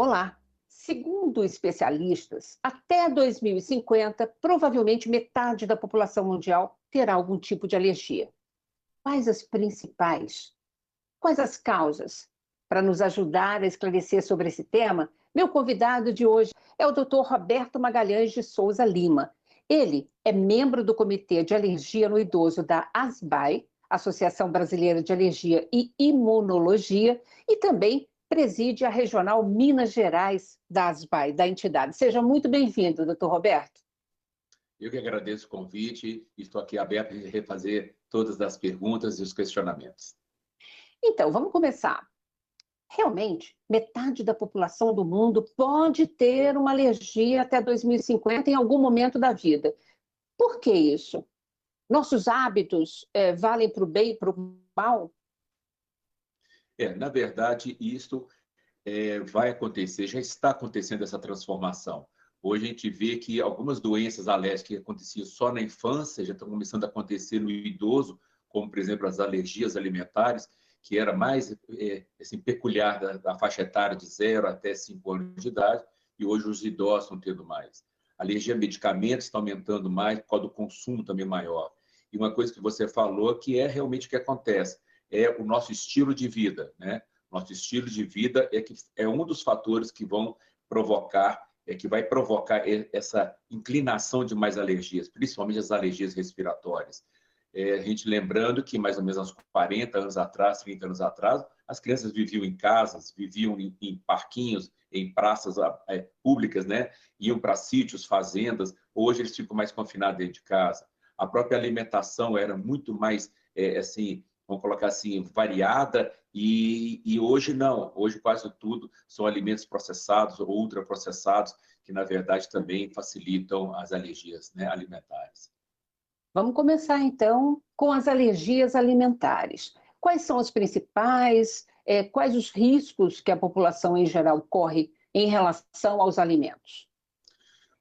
Olá! Segundo especialistas, até 2050, provavelmente metade da população mundial terá algum tipo de alergia. Quais as principais? Quais as causas? Para nos ajudar a esclarecer sobre esse tema, meu convidado de hoje é o Dr. Roberto Magalhães de Souza Lima. Ele é membro do Comitê de Alergia no Idoso da ASBAI, Associação Brasileira de Alergia e Imunologia, e também preside a Regional Minas Gerais da ASBAI, da entidade. Seja muito bem-vindo, doutor Roberto. Eu que agradeço o convite e estou aqui aberto a refazer todas as perguntas e os questionamentos. Então, vamos começar. Realmente, metade da população do mundo pode ter uma alergia até 2050 em algum momento da vida. Por que isso? Nossos hábitos valem para o bem e para o mal? Na verdade, isso vai acontecer, já está acontecendo essa transformação. Hoje a gente vê que algumas doenças alérgicas que aconteciam só na infância já estão começando a acontecer no idoso, como, por exemplo, as alergias alimentares, que era mais assim, peculiar da faixa etária de 0 até 5 anos de idade, e hoje os idosos estão tendo mais. A alergia a medicamentos está aumentando mais por causa do consumo também maior. E uma coisa que você falou que é realmente o que acontece, é o nosso estilo de vida, né? Nosso estilo de vida é um dos fatores que vão provocar, que vai provocar essa inclinação de mais alergias, principalmente as alergias respiratórias. A gente lembrando que mais ou menos uns 40 anos atrás, 30 anos atrás, as crianças viviam em casas, viviam em parquinhos, em praças públicas, né? Iam para sítios, fazendas. Hoje eles ficam mais confinados dentro de casa. A própria alimentação era muito mais, assim, vamos colocar assim, variada, e hoje não. Hoje quase tudo são alimentos processados ou ultraprocessados, que na verdade também facilitam as alergias, né, alimentares. Vamos começar então com as alergias alimentares. Quais são as principais? Quais os riscos que a população em geral corre em relação aos alimentos?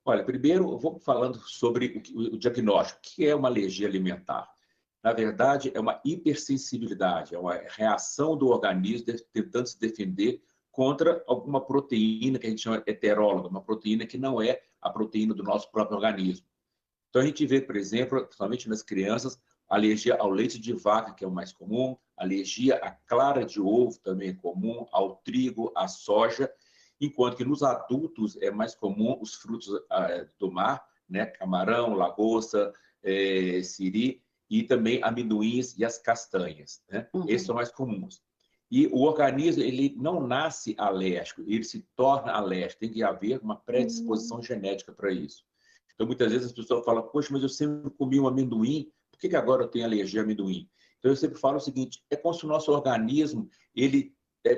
Olha, primeiro vamos falando sobre o diagnóstico. O que é uma alergia alimentar? Na verdade, é uma hipersensibilidade, é uma reação do organismo tentando se defender contra alguma proteína que a gente chama heteróloga, uma proteína que não é a proteína do nosso próprio organismo. Então, a gente vê, por exemplo, principalmente nas crianças, alergia ao leite de vaca, que é o mais comum, alergia à clara de ovo também é comum, ao trigo, à soja, enquanto que nos adultos é mais comum os frutos do mar, né? Camarão, lagosta, siri, e também amendoins e as castanhas, né? Esses são mais comuns. E o organismo, ele não nasce alérgico, ele se torna alérgico, tem que haver uma predisposição genética para isso. Então, muitas vezes as pessoas falam, poxa, mas eu sempre comi um amendoim, por que agora eu tenho alergia a amendoim? Então, eu sempre falo o seguinte, é como se o nosso organismo ele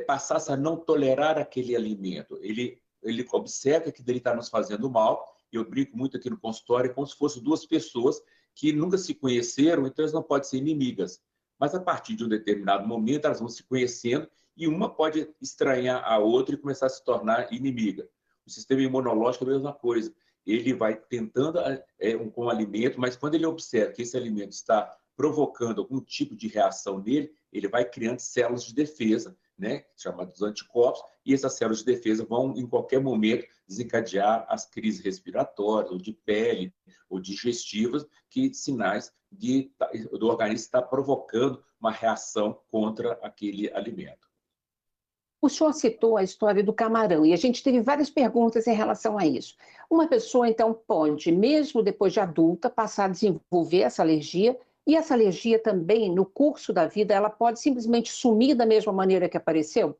passasse a não tolerar aquele alimento. Ele observa que ele está nos fazendo mal, e eu brinco muito aqui no consultório, é como se fossem duas pessoas que nunca se conheceram, então elas não podem ser inimigas. Mas, a partir de um determinado momento, elas vão se conhecendo e uma pode estranhar a outra e começar a se tornar inimiga. O sistema imunológico é a mesma coisa. Ele vai tentando com o alimento, mas quando ele observa que esse alimento está provocando algum tipo de reação nele, ele vai criando células de defesa, né, chamados anticorpos, e essas células de defesa vão, em qualquer momento, desencadear as crises respiratórias, ou de pele, ou digestivas, que sinais do organismo estar provocando uma reação contra aquele alimento. O senhor citou a história do camarão e a gente teve várias perguntas em relação a isso. Uma pessoa, então, pode, mesmo depois de adulta, passar a desenvolver essa alergia e essa alergia também, no curso da vida, ela pode simplesmente sumir da mesma maneira que apareceu?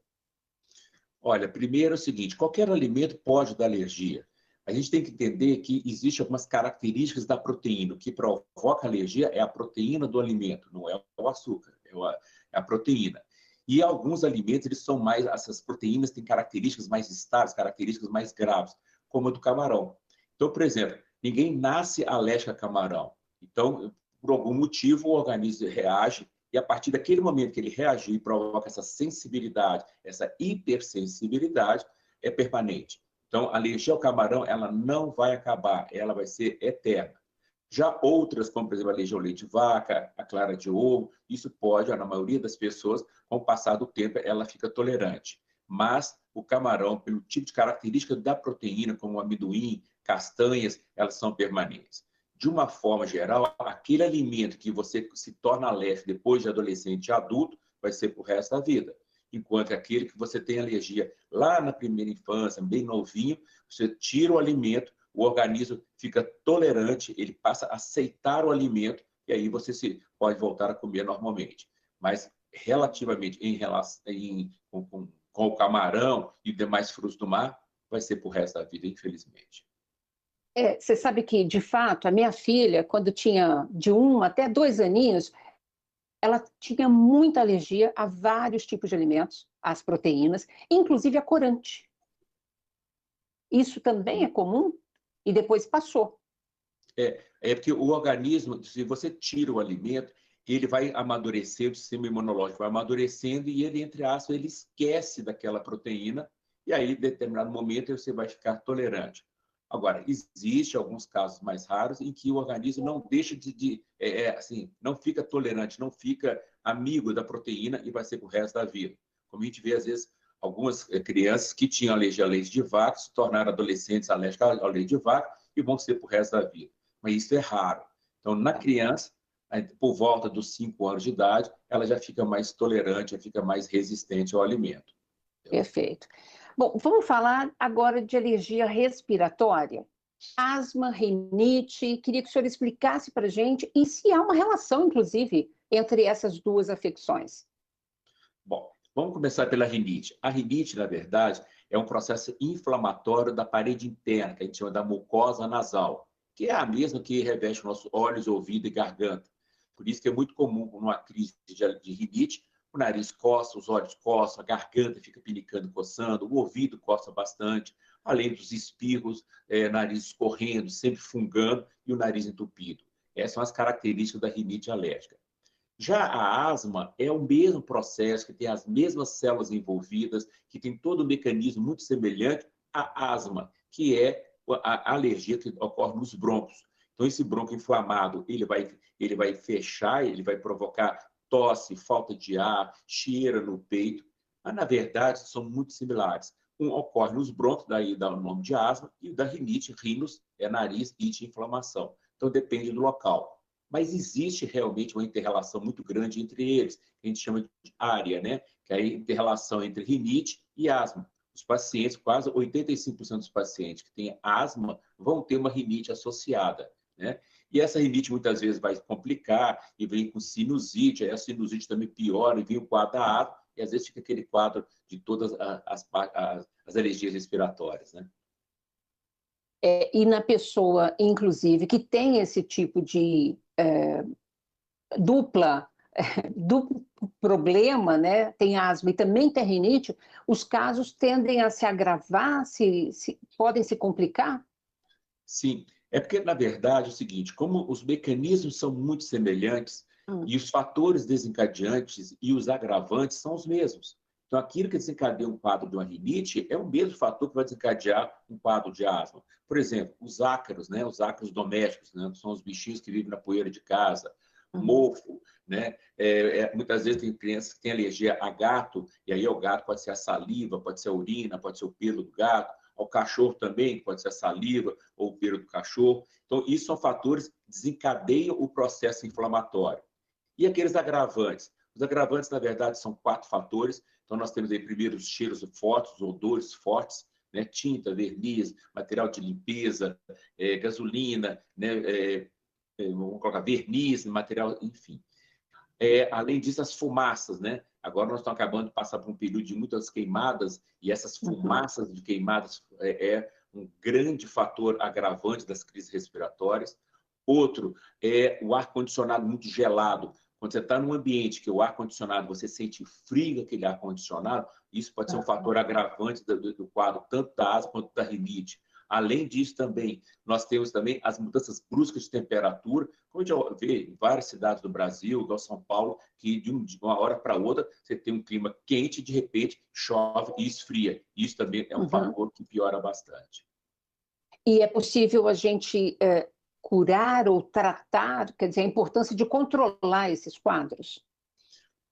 Olha, primeiro é o seguinte, qualquer alimento pode dar alergia. A gente tem que entender que existem algumas características da proteína. O que provoca alergia é a proteína do alimento, não é o açúcar, é a proteína. E alguns alimentos, eles são mais, essas proteínas têm características mais estáveis, características mais graves, como a do camarão. Então, por exemplo, ninguém nasce alérgico a camarão. Então, por algum motivo, o organismo reage e a partir daquele momento que ele reagir e provoca essa sensibilidade, essa hipersensibilidade, é permanente. Então, a alergia ao camarão, ela não vai acabar, ela vai ser eterna. Já outras, como por exemplo a alergia ao leite de vaca, a clara de ovo, isso pode, na maioria das pessoas, com o passar do tempo, ela fica tolerante. mas o camarão, pelo tipo de característica da proteína, como o amendoim, castanhas, elas são permanentes. De uma forma geral, aquele alimento que você se torna alérgico depois de adolescente e adulto, vai ser para o resto da vida. Enquanto aquele que você tem alergia lá na primeira infância, bem novinho, você tira o alimento, o organismo fica tolerante, ele passa a aceitar o alimento, e aí você pode voltar a comer normalmente. Mas, relativamente, com o camarão e demais frutos do mar, vai ser para o resto da vida, infelizmente. Você sabe que, de fato, a minha filha, quando tinha de 1 até 2 aninhos, ela tinha muita alergia a vários tipos de alimentos, às proteínas, inclusive a corante. Isso também é comum e depois passou. É porque o organismo, se você tira o alimento, ele vai amadurecendo, o sistema imunológico vai amadurecendo e ele, entre aspas, ele esquece daquela proteína e aí, em determinado momento, você vai ficar tolerante. Agora, existe alguns casos mais raros em que o organismo não deixa assim, não fica tolerante, não fica amigo da proteína e vai ser para o resto da vida. Como a gente vê, às vezes, algumas crianças que tinham alergia a leite de vaca se tornaram adolescentes alérgicos ao leite de vaca e vão ser para o resto da vida. Mas isso é raro. Então, na criança, por volta dos 5 anos de idade, ela já fica mais tolerante, já fica mais resistente ao alimento. Perfeito. Bom, vamos falar agora de alergia respiratória. Asma, rinite, queria que o senhor explicasse para a gente e se há uma relação, inclusive, entre essas duas afecções. Bom, vamos começar pela rinite. A rinite, na verdade, é um processo inflamatório da parede interna, que a gente chama da mucosa nasal, que é a mesma que reveste os nossos olhos, ouvido e garganta. Por isso que é muito comum, numa crise de rinite, o nariz coça, os olhos coçam, a garganta fica pinicando, coçando, o ouvido coça bastante, além dos espirros, nariz escorrendo, sempre fungando e o nariz entupido. Essas são as características da rinite alérgica. Já a asma é o mesmo processo, que tem as mesmas células envolvidas, que tem todo um mecanismo muito semelhante à asma, que é a alergia que ocorre nos brônquios. Então, esse brônquio inflamado, ele vai fechar, ele vai provocar tosse, falta de ar, cheira no peito, mas, na verdade, são muito similares. Um ocorre nos brônquios, daí dá o nome de asma, e o da rinite, rinos, é nariz, ite, inflamação. Então, depende do local. Mas existe realmente uma inter-relação muito grande entre eles, que a gente chama de área, né? Que é a inter-relação entre rinite e asma. Os pacientes, quase 85% dos pacientes que têm asma vão ter uma rinite associada, né? E essa rinite muitas vezes vai complicar e vem com sinusite, aí a sinusite também piora e vem o quadro da asma, e às vezes fica aquele quadro de todas as alergias respiratórias, né? E na pessoa, inclusive, que tem esse tipo de duplo problema, né? Tem asma e também tem rinite, os casos tendem a se agravar, podem se complicar? Sim, é porque, na verdade, é o seguinte, como os mecanismos são muito semelhantes e os fatores desencadeantes e os agravantes são os mesmos. Então, aquilo que desencadeia um quadro de uma rinite é o mesmo fator que vai desencadear um quadro de asma. Por exemplo, os ácaros, né? Os ácaros domésticos, né? São os bichinhos que vivem na poeira de casa, mofo, né? Muitas vezes tem crianças que têm alergia a gato, e aí o gato pode ser a saliva, pode ser a urina, pode ser o pelo do gato. Ao cachorro também, pode ser a saliva ou o pelo do cachorro. Então, isso são fatores que desencadeiam o processo inflamatório. E aqueles agravantes? Os agravantes, na verdade, são 4 fatores. Então, nós temos aí primeiro os cheiros fortes, os odores fortes, né? Tinta, verniz, material de limpeza, gasolina, né? Vamos colocar verniz, material, enfim. Além disso, as fumaças, né? Agora nós estamos acabando de passar por um período de muitas queimadas e essas fumaças de queimadas um grande fator agravante das crises respiratórias. Outro é o ar-condicionado muito gelado. Quando você está num ambiente que o ar-condicionado, você sente frio daquele ar-condicionado, isso pode ser um fator agravante do quadro, tanto da asma quanto da rinite. Além disso, também, nós temos também as mudanças bruscas de temperatura, como a gente já vê em várias cidades do Brasil, igual São Paulo, que de uma hora para outra você tem um clima quente e, de repente, chove e esfria. Isso também é um fator que piora bastante. E é possível a gente curar ou tratar, quer dizer, a importância de controlar esses quadros?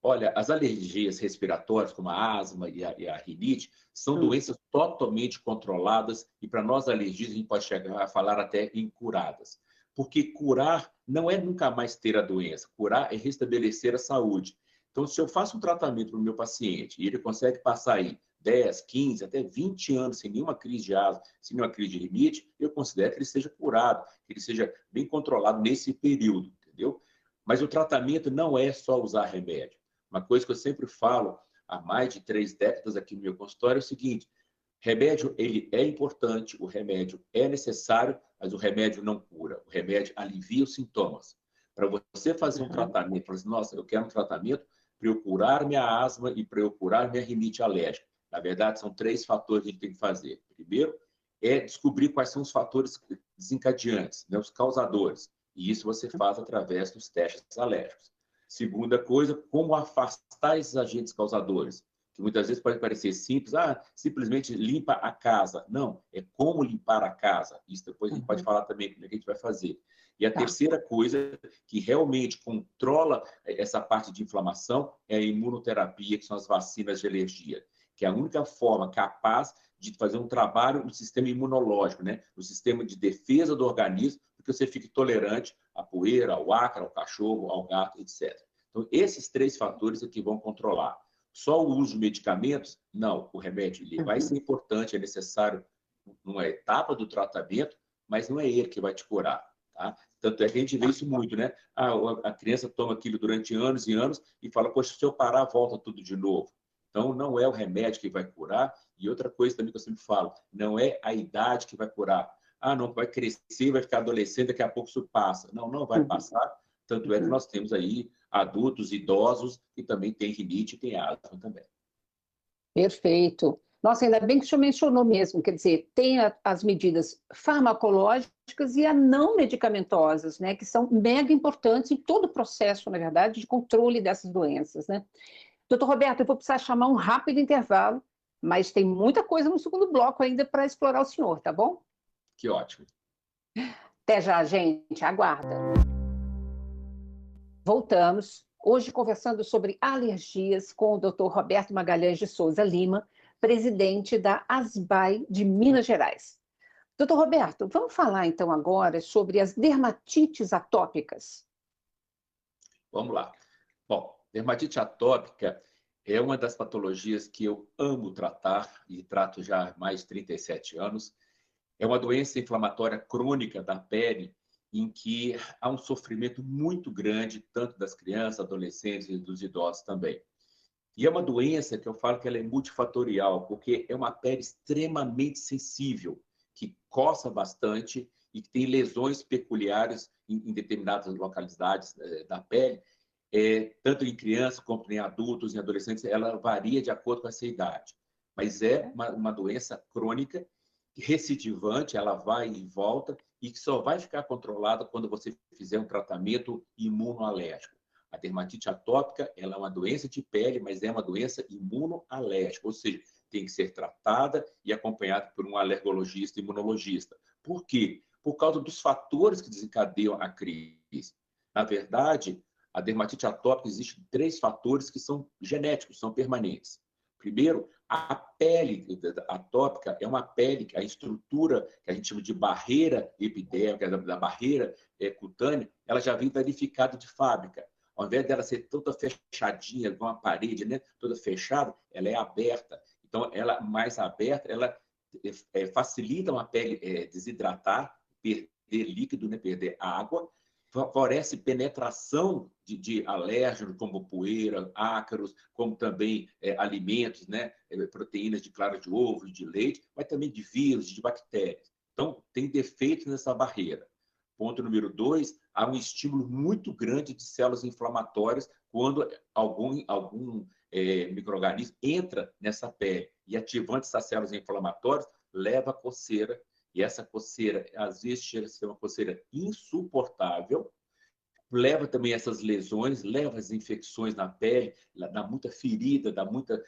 Olha, as alergias respiratórias, como a asma e a rinite, são Hum. doenças totalmente controladas e, para nós alergistas, a gente pode chegar a falar até em curadas. Porque curar não é nunca mais ter a doença, curar é restabelecer a saúde. Então, se eu faço um tratamento para o meu paciente e ele consegue passar aí 10, 15, até 20 anos sem nenhuma crise de asma, sem nenhuma crise de rinite, eu considero que ele seja curado, que ele seja bem controlado nesse período, entendeu? Mas o tratamento não é só usar remédio. Uma coisa que eu sempre falo há mais de 3 décadas aqui no meu consultório é o seguinte: remédio ele é importante, o remédio é necessário, mas o remédio não cura. O remédio alivia os sintomas. Para você fazer um Uhum. tratamento, falar assim, nossa, eu quero um tratamento para eu curar minha asma e para eu curar minha rinite alérgica. Na verdade, são 3 fatores que a gente tem que fazer. Primeiro, é descobrir quais são os fatores desencadeantes, né, os causadores. E isso você faz através dos testes alérgicos. Segunda coisa, como afastar esses agentes causadores, que muitas vezes pode parecer simples, simplesmente limpa a casa. Não, é como limpar a casa. Isso depois a gente pode Uhum. falar também como é que a gente vai fazer. E a Tá. terceira coisa que realmente controla essa parte de inflamação é a imunoterapia, que são as vacinas de alergia, que é a única forma capaz de fazer um trabalho no sistema imunológico, né? No sistema de defesa do organismo, porque você fique tolerante à poeira, ao ácaro, ao cachorro, ao gato, etc. Então, esses 3 fatores é que vão controlar. Só o uso de medicamentos? Não, o remédio ele vai ser Uhum. importante, é necessário numa etapa do tratamento, mas não é ele que vai te curar. Tá? Tanto é que a gente vê isso muito, né? A criança toma aquilo durante anos e anos e fala, poxa, se eu parar, volta tudo de novo. Então, não é o remédio que vai curar. E outra coisa também que eu sempre falo, não é a idade que vai curar. Não, vai crescer, vai ficar adolescente, daqui a pouco isso passa. Não, não vai Uhum. passar. Tanto é que Uhum. nós temos aí adultos, idosos, que também têm rinite e têm asma também. Perfeito. Nossa, ainda bem que o senhor mencionou mesmo, quer dizer, tem as medidas farmacológicas e as não medicamentosas, né, que são mega importantes em todo o processo, na verdade, de controle dessas doenças, né? Doutor Roberto, eu vou precisar chamar um rápido intervalo, mas tem muita coisa no segundo bloco ainda para explorar o senhor, tá bom? Que ótimo. Até já, gente, aguarda. Voltamos, hoje conversando sobre alergias com o Dr. Roberto Magalhães de Souza Lima, presidente da ASBAI de Minas Gerais. Doutor Roberto, vamos falar então agora sobre as dermatites atópicas. Vamos lá. Bom, dermatite atópica é uma das patologias que eu amo tratar e trato já há mais de 37 anos. É uma doença inflamatória crônica da pele em que há um sofrimento muito grande, tanto das crianças, adolescentes e dos idosos também. E é uma doença que eu falo que ela é multifatorial, porque é uma pele extremamente sensível, que coça bastante e que tem lesões peculiares em determinadas localidades da pele, tanto em crianças como em adultos, em adolescentes, ela varia de acordo com essa idade. Mas é uma doença crônica, recidivante, ela vai e volta, e que só vai ficar controlada quando você fizer um tratamento imunoalérgico. A dermatite atópica ela é uma doença de pele, mas é uma doença imunoalérgica, ou seja, tem que ser tratada e acompanhada por um alergologista e imunologista. Por quê? Por causa dos fatores que desencadeiam a crise. Na verdade, a dermatite atópica existe 3 fatores que são genéticos, são permanentes. Primeiro, a pele atópica é uma pele, a estrutura que a gente chama de barreira epidérmica, da barreira cutânea, ela já vem danificada de fábrica. Ao invés dela ser toda fechadinha, com uma parede, né, toda fechada, ela é aberta. Então, ela mais aberta, ela facilita uma pele desidratar, perder líquido, né, perder água, favorece penetração de alérgenos como poeira, ácaros, como também alimentos, né, proteínas de clara de ovo, de leite, mas também de vírus, de bactérias. Então, tem defeitos nessa barreira. Ponto número 2, há um estímulo muito grande de células inflamatórias quando algum micro-organismo entra nessa pele e ativando essas células inflamatórias, leva a coceira, e essa coceira, às vezes, chega a ser uma coceira insuportável, leva também essas lesões, leva as infecções na pele, dá muita ferida, dá muita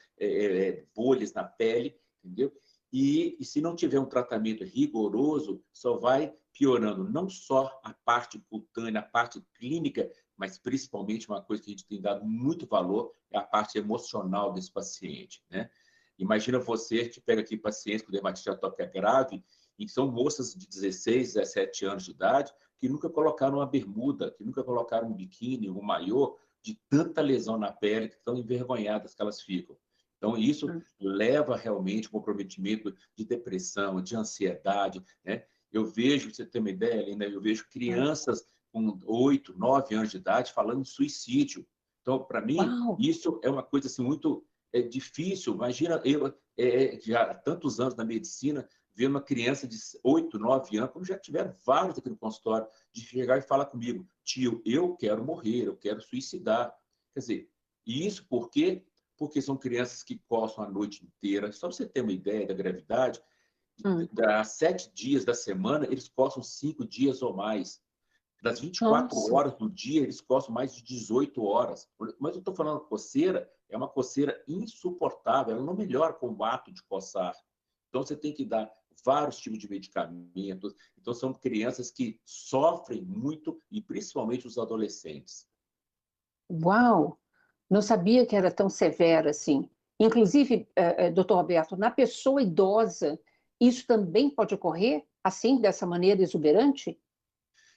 bolhas na pele, entendeu? E se não tiver um tratamento rigoroso, só vai piorando não só a parte cutânea, a parte clínica, mas principalmente uma coisa que a gente tem dado muito valor é a parte emocional desse paciente, né? Imagina você, a gente pega aqui pacientes com dermatite atópica grave, e são moças de 16, 17 anos de idade, que nunca colocaram uma bermuda, que nunca colocaram um biquíni, um maiô, de tanta lesão na pele, que tão envergonhadas que elas ficam. Então, isso leva realmente a um comprometimento de depressão, de ansiedade, né? Eu vejo, pra você ter uma ideia, Helena, eu vejo crianças com 8, 9 anos de idade falando em suicídio. Então, para mim, Uau! isso é uma coisa assim, muito difícil. Imagina, eu já há tantos anos na medicina, ver uma criança de 8, 9 anos, como já tiveram vários aqui no consultório, de chegar e falar comigo, tio, eu quero morrer, eu quero suicidar. Quer dizer, e isso por quê? Porque são crianças que coçam a noite inteira. Só para você ter uma ideia da gravidade, das 7 dias da semana, eles coçam 5 dias ou mais. Das 24 Nossa! horas do dia, eles coçam mais de 18 horas. Mas eu estou falando coceira, é uma coceira insuportável, ela não melhora com o ato de coçar. Então, você tem que dar vários tipos de medicamentos. Então, são crianças que sofrem muito, e principalmente os adolescentes. Uau! Não sabia que era tão severa assim. Inclusive, doutor Roberto, na pessoa idosa, isso também pode ocorrer assim, dessa maneira exuberante?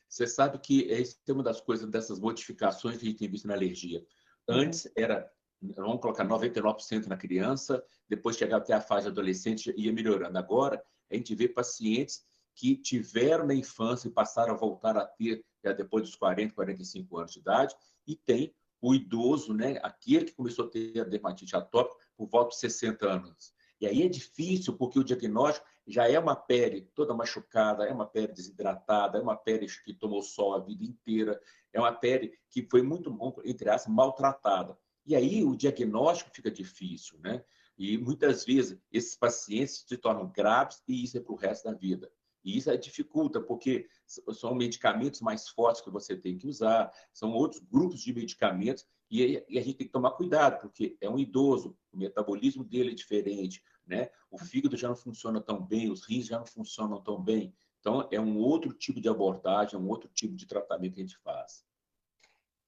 Você sabe que essa é uma das coisas dessas modificações que a gente tem visto na alergia. Uhum. Antes era, vamos colocar 99% na criança, depois chegava até a fase adolescente e ia melhorando. Agora, a gente vê pacientes que tiveram na infância e passaram a voltar a ter já depois dos 40, 45 anos de idade, e tem o idoso, né, aquele que começou a ter a dermatite atópica por volta de 60 anos. E aí é difícil, porque o diagnóstico já é uma pele toda machucada, é uma pele desidratada, é uma pele que tomou sol a vida inteira, é uma pele que foi muito, entre aspas, maltratada. E aí o diagnóstico fica difícil, né? E muitas vezes esses pacientes se tornam graves e isso é para o resto da vida. E isso dificulta, porque são medicamentos mais fortes que você tem que usar, são outros grupos de medicamentos, e a gente tem que tomar cuidado, porque é um idoso, o metabolismo dele é diferente, né? O fígado já não funciona tão bem, os rins já não funcionam tão bem. Então, é um outro tipo de abordagem, é um outro tipo de tratamento que a gente faz.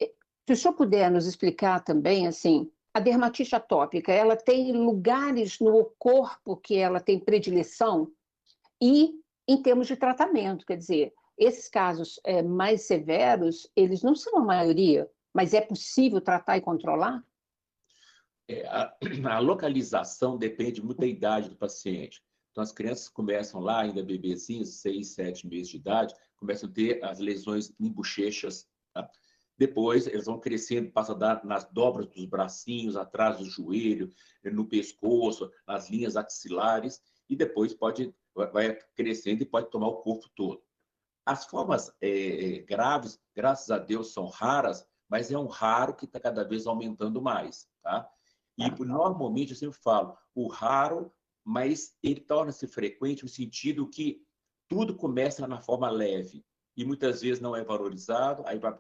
Se o senhor puder nos explicar também, assim, a dermatite atópica, ela tem lugares no corpo que ela tem predileção e em termos de tratamento, quer dizer, esses casos mais severos, eles não são a maioria, mas é possível tratar e controlar? A localização depende muito da idade do paciente. Então, as crianças começam lá, ainda bebezinhos, 6, 7 meses de idade, começam a ter as lesões em bochechas. Tá? Depois, eles vão crescendo, passa a dar nas dobras dos bracinhos, atrás do joelho, no pescoço, nas linhas axilares, e depois vai crescendo e pode tomar o corpo todo. As formas graves, graças a Deus, são raras, mas é um raro que está cada vez aumentando mais. Tá? E, normalmente, eu sempre falo, o raro, mas ele torna-se frequente no sentido que tudo começa na forma leve e muitas vezes não é valorizado, aí vai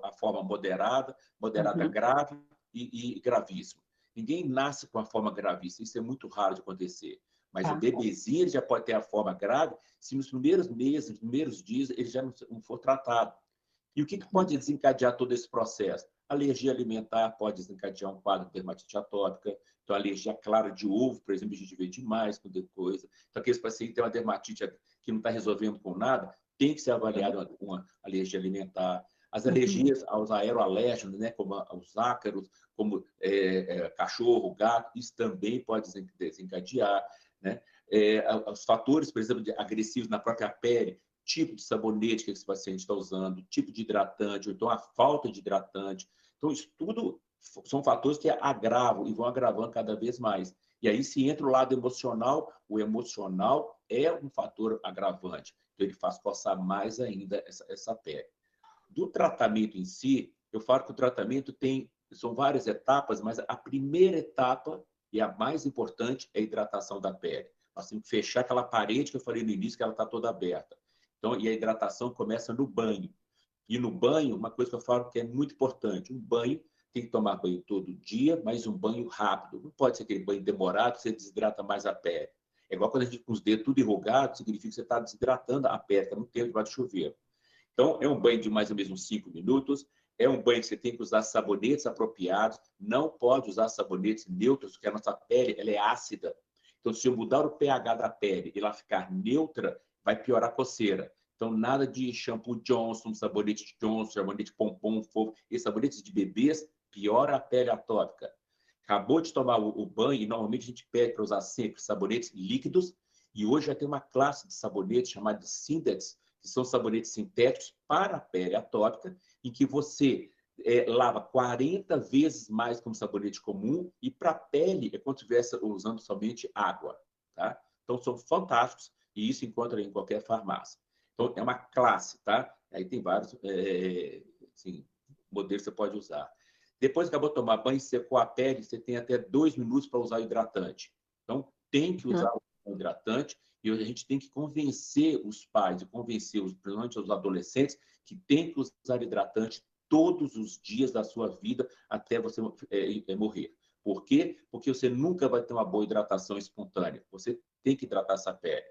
a forma moderada, moderada Uhum. grave e gravíssima. Ninguém nasce com a forma gravíssima, isso é muito raro de acontecer. Mas o Tá. bebezinho já pode ter a forma grave se nos primeiros meses, nos primeiros dias, ele já não for tratado. E o que Uhum. pode desencadear todo esse processo? Alergia alimentar pode desencadear um quadro de dermatite atópica. Então, alergia clara de ovo, por exemplo, a gente vê demais com coisa. Então, aqueles pacientes que têm uma dermatite que não está resolvendo com nada, tem que ser avaliado uma alergia alimentar. As Uhum. alergias aos aeroalérgenos, né, como os ácaros, como cachorro, gato, isso também pode desencadear. Né? Os fatores, por exemplo, agressivos na própria pele, tipo de sabonete que esse paciente está usando, tipo de hidratante, ou então a falta de hidratante. Então, isso tudo são fatores que agravam e vão agravando cada vez mais. E aí, se entra o lado emocional, o emocional é um fator agravante. Então, ele faz coçar mais ainda essa pele. Do tratamento em si, eu falo que o tratamento são várias etapas, mas a primeira etapa, e a mais importante, é a hidratação da pele. Nós temos que fechar aquela parede que eu falei no início, que ela está toda aberta. Então, e a hidratação começa no banho. E no banho, uma coisa que eu falo que é muito importante, um banho tem que tomar banho todo dia, mas um banho rápido. Não pode ser aquele banho demorado que você desidrata mais a pele. É igual quando a gente com os dedos tudo enrugados, significa que você está desidratando a pele, está muito tempo debaixo do chuveiro. Então, é um banho de mais ou menos uns 5 minutos. É um banho que você tem que usar sabonetes apropriados. Não pode usar sabonetes neutros, porque a nossa pele ela é ácida. Então, se eu mudar o pH da pele e ela ficar neutra, vai piorar a coceira. Então, nada de shampoo Johnson, sabonete Johnson, sabonete Pompom, fofo. Esses sabonetes de bebês piora a pele atópica. Acabou de tomar o banho e normalmente a gente pede para usar sempre sabonetes líquidos. E hoje já tem uma classe de sabonetes chamada de Sindex, que são sabonetes sintéticos para a pele atópica, em que você lava 40 vezes mais que um sabonete comum e para a pele é como se estivesse usando somente água. Tá? Então, são fantásticos e isso encontra em qualquer farmácia. Então, é uma classe, tá? Aí tem vários assim, modelos que você pode usar. Depois que acabou de tomar banho, secou a pele, você tem até 2 minutos para usar o hidratante. Então, tem que usar o hidratante e a gente tem que convencer os pais, convencer principalmente os adolescentes, que tem que usar hidratante todos os dias da sua vida até você morrer. Por quê? Porque você nunca vai ter uma boa hidratação espontânea. Você tem que hidratar essa pele.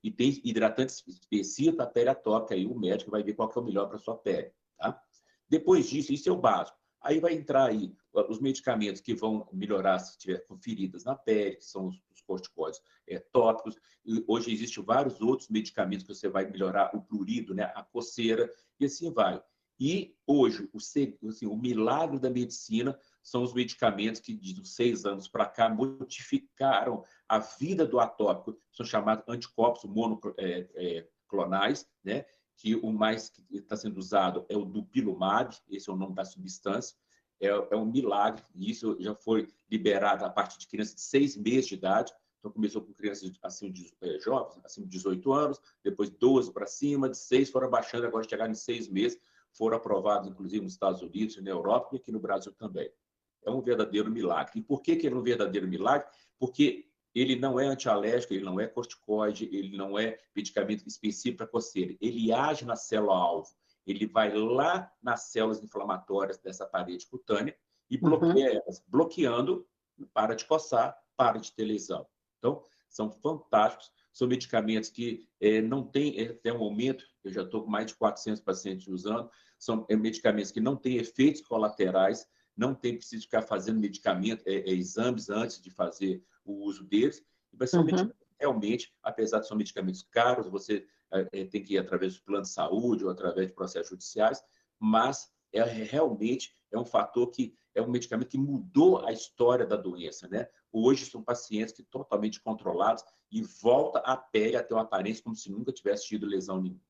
E tem hidratantes específicos para a pele atópica, aí o médico vai ver qual que é o melhor para a sua pele. Tá? Depois disso, isso é o básico. Aí vai entrar aí os medicamentos que vão melhorar se tiver com feridas na pele, que são os corticoides tópicos. E hoje existem vários outros medicamentos que você vai melhorar o prurido, né, a coceira, e assim vai. E hoje, o milagre da medicina são os medicamentos que, de 6 anos para cá, modificaram a vida do atópico, são chamados anticorpos monoclonais, né? Que o mais que está sendo usado é o Dupilumab, esse é o nome da substância, é um milagre, e isso já foi liberado a partir de crianças de 6 meses de idade, então começou com crianças acima de jovens, acima de 18 anos, depois 12 para cima, de 6 foram abaixando, agora chegaram em 6 meses, foram aprovados inclusive nos Estados Unidos, na Europa e aqui no Brasil também. É um verdadeiro milagre. E por que ele é um verdadeiro milagre? Porque ele não é antialérgico, ele não é corticoide, ele não é medicamento específico para coceira. Ele age na célula-alvo. Ele vai lá nas células inflamatórias dessa parede cutânea e bloqueia elas. Bloqueando, para de coçar, para de ter lesão. Então, são fantásticos. São medicamentos que não tem, até o momento, eu já estou com mais de 400 pacientes usando, são medicamentos que não têm efeitos colaterais, não tem preciso ficar fazendo medicamento, exames antes de fazer o uso deles. E vai ser um medicamento, realmente, apesar de ser medicamentos caros, você tem que ir através do plano de saúde ou através de processos judiciais, mas realmente é um fator que é um medicamento que mudou a história da doença, né? Hoje são pacientes que totalmente controlados e volta a pele a ter uma aparência como se nunca tivesse tido lesão nenhuma.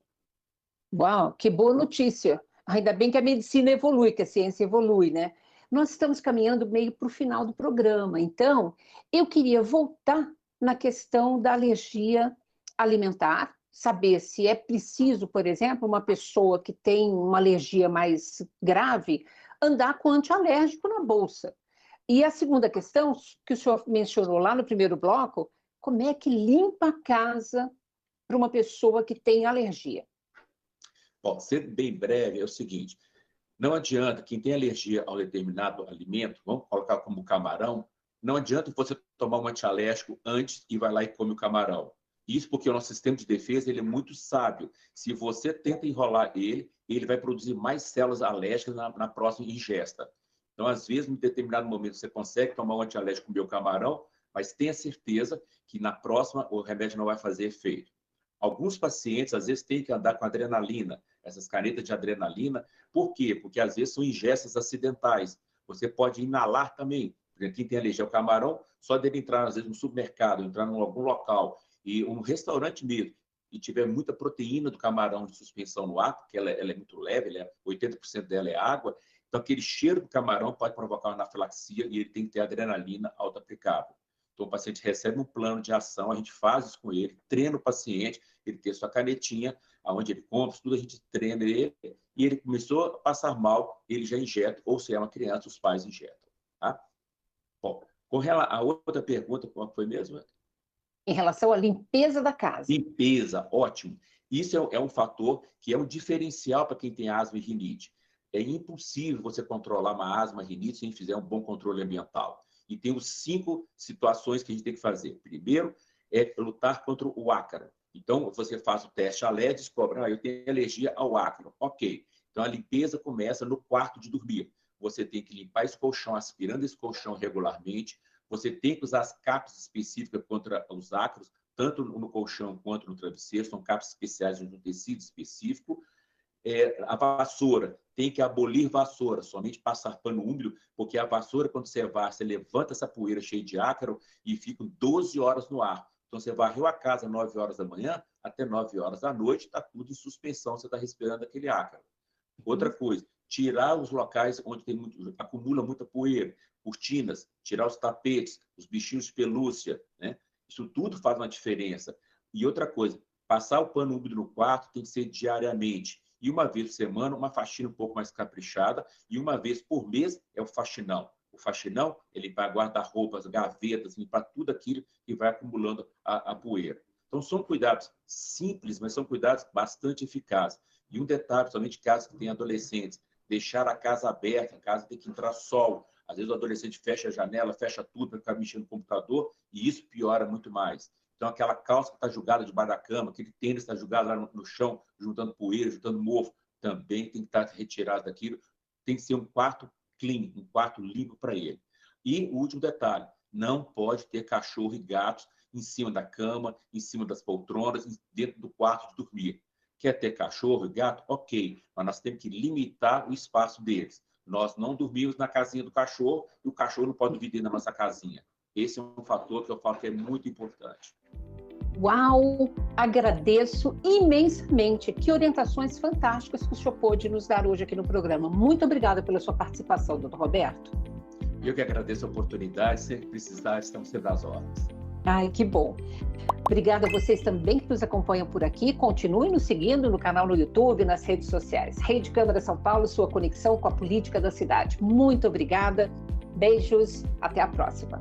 Uau, que boa notícia! Ainda bem que a medicina evolui, que a ciência evolui, né? Nós estamos caminhando meio para o final do programa, então eu queria voltar na questão da alergia alimentar, saber se é preciso, por exemplo, uma pessoa que tem uma alergia mais grave andar com antialérgico na bolsa. E a segunda questão, que o senhor mencionou lá no primeiro bloco, como é que limpa a casa para uma pessoa que tem alergia? Bom, sendo bem breve, é o seguinte: não adianta, quem tem alergia a um determinado alimento, vamos colocar como camarão, não adianta você tomar um antialérgico antes e vai lá e come o camarão. Isso porque o nosso sistema de defesa ele é muito sábio. Se você tenta enrolar ele, ele vai produzir mais células alérgicas na próxima ingesta. Então, às vezes, em determinado momento, você consegue tomar um antialérgico com o camarão, mas tenha certeza que na próxima o remédio não vai fazer efeito. Alguns pacientes, às vezes, têm que andar com adrenalina, essas canetas de adrenalina. Por quê? Porque, às vezes, são ingestas acidentais. Você pode inalar também. Porque quem tem alergia ao camarão, só dele entrar, às vezes, no supermercado, entrar em algum local, e um restaurante mesmo, e tiver muita proteína do camarão de suspensão no ar, porque ela é muito leve, 80% dela é água, então aquele cheiro do camarão pode provocar uma anafilaxia e ele tem que ter adrenalina auto-aplicável. Então, o paciente recebe um plano de ação, a gente faz isso com ele, treina o paciente, ele tem sua canetinha, aonde ele compra, tudo a gente treina ele, e ele começou a passar mal, ele já injeta, ou se é uma criança, os pais injetam. Tá? Bom, com relação a outra pergunta, qual foi mesmo? Em relação à limpeza da casa. Limpeza, ótimo. Isso é um fator que é um diferencial para quem tem asma e rinite. É impossível você controlar uma asma e rinite se a gente fizer um bom controle ambiental. E tem os 5 situações que a gente tem que fazer. Primeiro, é lutar contra o ácaro. Então, você faz o teste alérgico e descobre, eu tenho alergia ao ácaro. Ok. Então, a limpeza começa no quarto de dormir. Você tem que limpar esse colchão, aspirando esse colchão regularmente. Você tem que usar as capas específicas contra os ácaros, tanto no colchão quanto no travesseiro. São capas especiais de um tecido específico. A vassoura, tem que abolir vassoura, somente passar pano úmido, porque a vassoura, quando você varre, você levanta essa poeira cheia de ácaro e fica 12 horas no ar. Então, você varreu a casa 9 horas da manhã, até 9 horas da noite, está tudo em suspensão, você está respirando aquele ácaro. Outra coisa, tirar os locais onde acumula muita poeira, cortinas, tirar os tapetes, os bichinhos de pelúcia, né? Isso tudo faz uma diferença. E outra coisa, passar o pano úmido no quarto tem que ser diariamente. E uma vez por semana, uma faxina um pouco mais caprichada, e uma vez por mês é o faxinão. O faxinão, ele vai guardar roupas, gavetas, limpar tudo aquilo que vai acumulando a poeira. Então, são cuidados simples, mas são cuidados bastante eficazes. E um detalhe, somente casos que têm adolescentes, deixar a casa aberta, em casa tem que entrar sol. Às vezes o adolescente fecha a janela, fecha tudo para ficar mexendo no computador, e isso piora muito mais. Então, aquela calça que está jogada debaixo da cama, aquele tênis que está jogado lá no chão, juntando poeira, juntando mofo, também tem que estar retirado daquilo. Tem que ser um quarto clean, um quarto limpo para ele. E o último detalhe, não pode ter cachorro e gatos em cima da cama, em cima das poltronas, dentro do quarto de dormir. Quer ter cachorro e gato? Ok, mas nós temos que limitar o espaço deles. Nós não dormimos na casinha do cachorro e o cachorro não pode dormir dentro da nossa casinha. Esse é um fator que eu falo que é muito importante. Uau! Agradeço imensamente. Que orientações fantásticas que o senhor pôde nos dar hoje aqui no programa. Muito obrigada pela sua participação, doutor Roberto. Eu que agradeço a oportunidade. Se precisar, estamos sempre às ordens. Ai, que bom. Obrigada a vocês também que nos acompanham por aqui. Continuem nos seguindo no canal no YouTube, nas redes sociais. Rede Câmara São Paulo, sua conexão com a política da cidade. Muito obrigada. Beijos. Até a próxima.